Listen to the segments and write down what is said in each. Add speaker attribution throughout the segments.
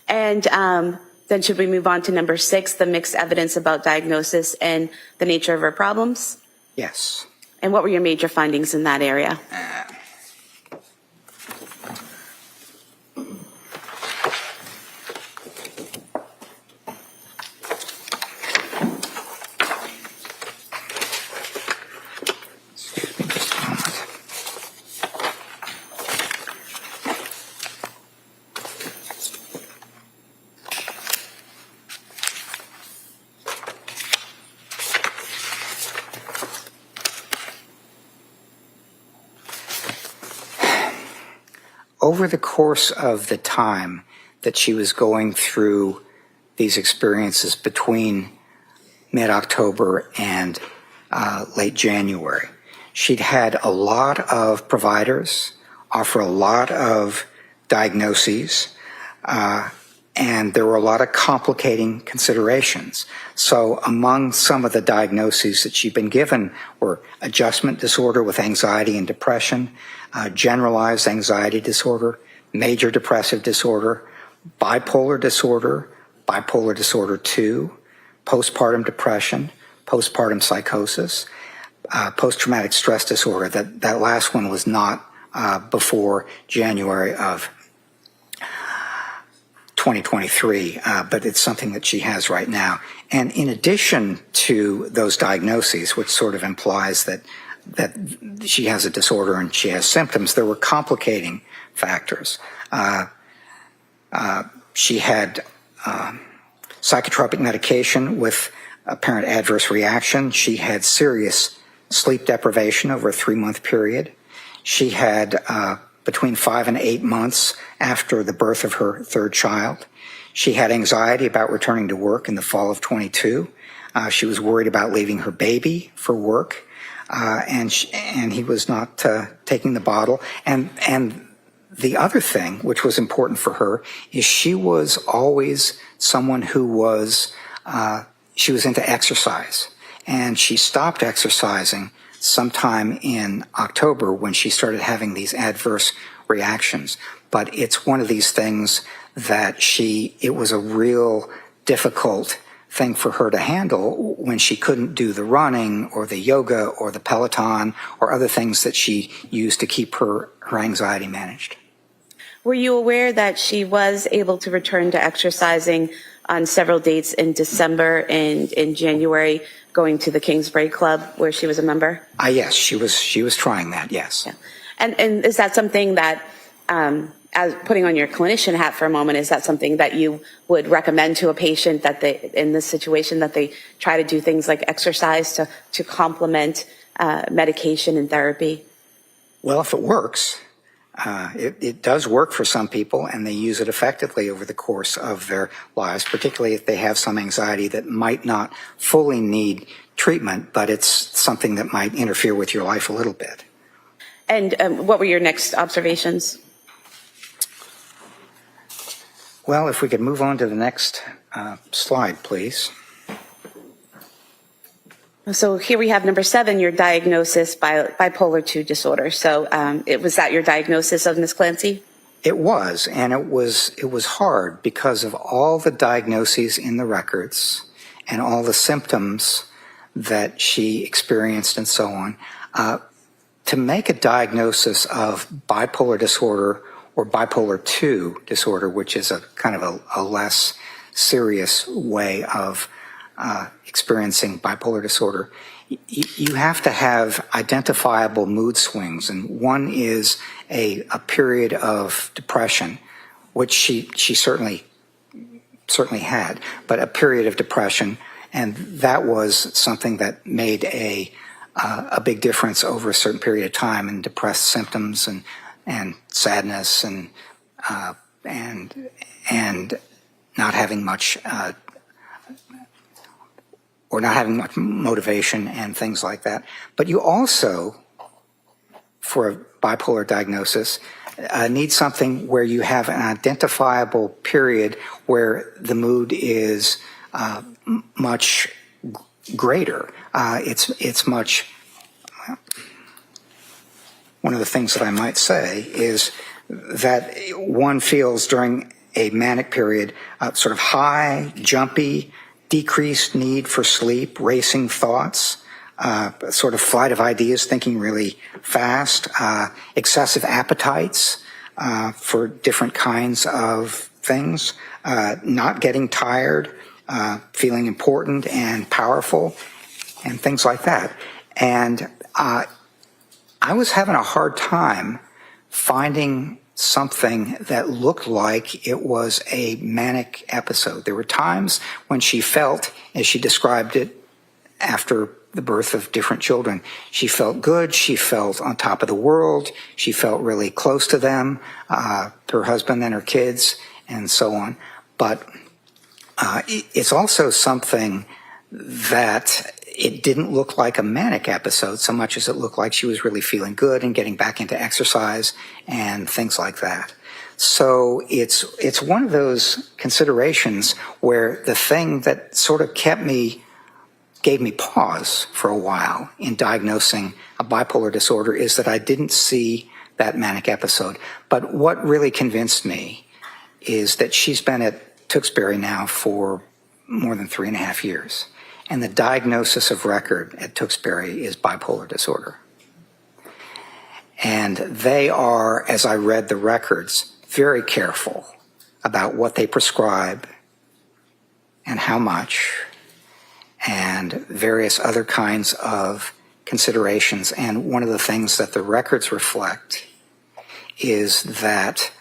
Speaker 1: And then should we move on to number 6, the mixed evidence about diagnosis and the nature of her problems?
Speaker 2: Yes.
Speaker 1: And what were your major findings in that area?
Speaker 2: Over the course of the time that she was going through these experiences between mid-October and late January, she'd had a lot of providers offer a lot of diagnoses, and there were a lot of complicating considerations. So among some of the diagnoses that she'd been given were adjustment disorder with anxiety and depression, generalized anxiety disorder, major depressive disorder, bipolar disorder 2, postpartum depression, postpartum psychosis, post-traumatic stress disorder. That last one was not before January of 2023, but it's something that she has right now. And in addition to those diagnoses, which sort of implies that she has a disorder and she has symptoms, there were complicating factors. She had psychotropic medication with apparent adverse reaction. She had serious sleep deprivation over a 3-month period. She had between 5 and 8 months after the birth of her 3rd child. She had anxiety about returning to work in the fall of 22. She was worried about leaving her baby for work. And he was not taking the bottle. And the other thing, which was important for her, is she was always someone who was, she was into exercise. And she stopped exercising sometime in October when she started having these adverse reactions. But it's one of these things that it was a real difficult thing for her to handle when she couldn't do the running or the yoga or the Peloton or other things that she used to keep her anxiety managed.
Speaker 1: Were you aware that she was able to return to exercising on several dates in December and in January, going to the Kingsbury Club where she was a member?
Speaker 2: Yes, she was trying that, yes.
Speaker 1: Yeah. And is that something that, as putting on your clinician hat for a moment, is that something that you would recommend to a patient that they, in this situation, that they try to do things like exercise to complement medication and therapy?
Speaker 2: Well, if it works, it does work for some people, and they use it effectively over the course of their lives, particularly if they have some anxiety that might not fully need treatment, but it's something that might interfere with your life a little bit.
Speaker 1: And what were your next observations?
Speaker 2: Well, if we could move on to the next slide, please.
Speaker 1: So here we have number 7, your diagnosis, bipolar 2 disorder. So was that your diagnosis of Ms. Clancy?
Speaker 2: It was, and it was hard because of all the diagnoses in the records and all the symptoms that she experienced and so on. To make a diagnosis of bipolar disorder or bipolar 2 disorder, which is a kind of a less serious way of experiencing bipolar disorder, you have to have identifiable mood swings, and one is a period of depression, which she certainly had, but a period of depression, and that was something that made a big difference over a certain period of time in depressed symptoms and sadness and not having much or not having much motivation and things like that. But you also, for a bipolar diagnosis, need something where you have an identifiable period where the mood is much greater. It's much. One of the things that I might say is that one feels during a manic period, sort of high, jumpy, decreased need for sleep, racing thoughts, sort of flight of ideas, thinking really fast, excessive appetites for different kinds of things, not getting tired, feeling important and powerful, and things like that. And I was having a hard time finding something that looked like it was a manic episode. There were times when she felt, as she described it after the birth of different children, she felt good, she felt on top of the world, she felt really close to them, her husband and her kids, and so on. But it's also something that it didn't look like a manic episode so much as it looked like she was really feeling good and getting back into exercise and things like that. So it's one of those considerations where the thing that sort of gave me pause for a while in diagnosing a bipolar disorder is that I didn't see that manic episode. But what really convinced me is that she's been at Tewksbury now for more than 3.5 years. And the diagnosis of record at Tewksbury is bipolar disorder. And they are, as I read the records, very careful about what they prescribe and how much, and various other kinds of considerations. And one of the things that the records reflect is that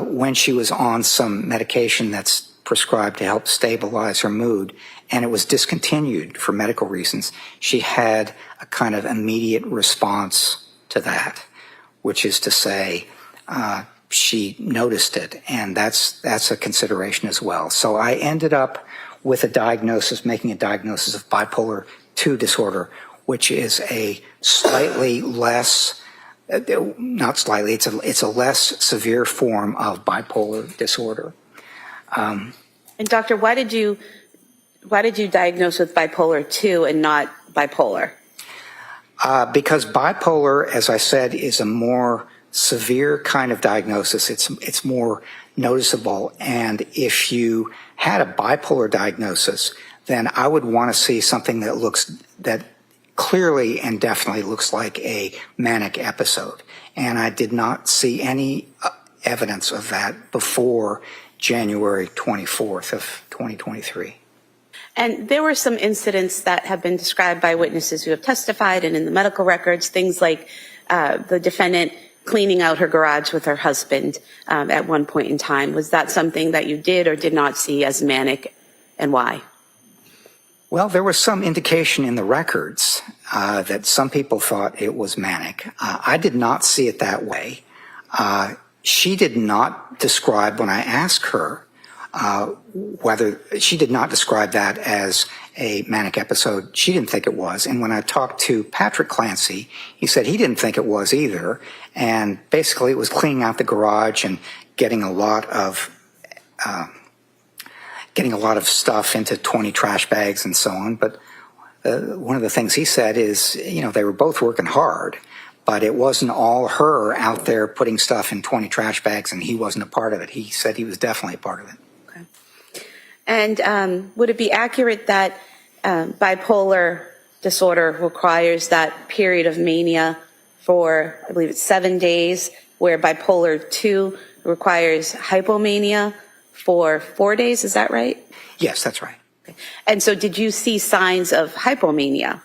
Speaker 2: when she was on some medication that's prescribed to help stabilize her mood, and it was discontinued for medical reasons, she had a kind of immediate response to that, which is to say, she noticed it, and that's a consideration as well. So I ended up with making a diagnosis of bipolar 2 disorder, which is a slightly less, not slightly, it's a less severe form of bipolar disorder.
Speaker 1: And doctor, why did you diagnose with bipolar 2 and not bipolar?
Speaker 2: Because bipolar, as I said, is a more severe kind of diagnosis. It's more noticeable. And if you had a bipolar diagnosis, then I would want to see something that clearly and definitely looks like a manic episode. And I did not see any evidence of that before January 24th of 2023.
Speaker 1: And there were some incidents that have been described by witnesses who have testified and in the medical records, things like the defendant cleaning out her garage with her husband at one point in time. Was that something that you did or did not see as manic, and why?
Speaker 2: Well, there was some indication in the records that some people thought it was manic. I did not see it that way. She did not describe, when I asked her, she did not describe that as a manic episode. She didn't think it was. And when I talked to Patrick Clancy, he said he didn't think it was either. And basically it was cleaning out the garage and getting a lot of stuff into 20 trash bags and so on. But one of the things he said is, they were both working hard, but it wasn't all her out there putting stuff in 20 trash bags and he wasn't a part of it. He said he was definitely a part of it.
Speaker 1: And would it be accurate that bipolar disorder requires that period of mania for, I believe it's 7 days, where bipolar 2 requires hypomania for 4 days? Is that right?
Speaker 2: Yes, that's right.
Speaker 1: Okay. And so did you see signs of hypomania?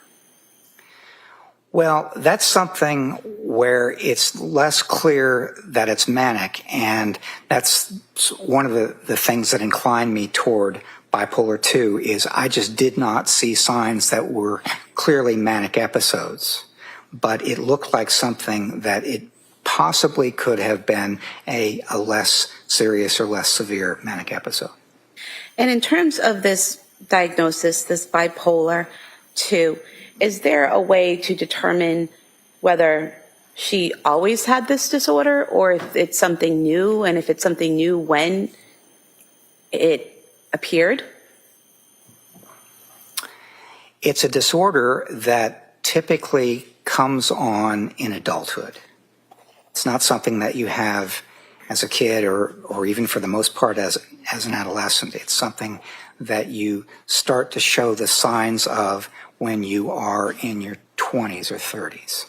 Speaker 2: Well, that's something where it's less clear that it's manic, and that's one of the things that inclined me toward bipolar 2 is I just did not see signs that were clearly manic episodes, but it looked like something that it possibly could have been a less serious or less severe manic episode.
Speaker 1: And in terms of this diagnosis, this bipolar 2, is there a way to determine whether she always had this disorder or if it's something new, and if it's something new, when it appeared?
Speaker 2: It's a disorder that typically comes on in adulthood. It's not something that you have as a kid or even for the most part as an adolescent. It's something that you start to show the signs of when you are in your 20s or 30s.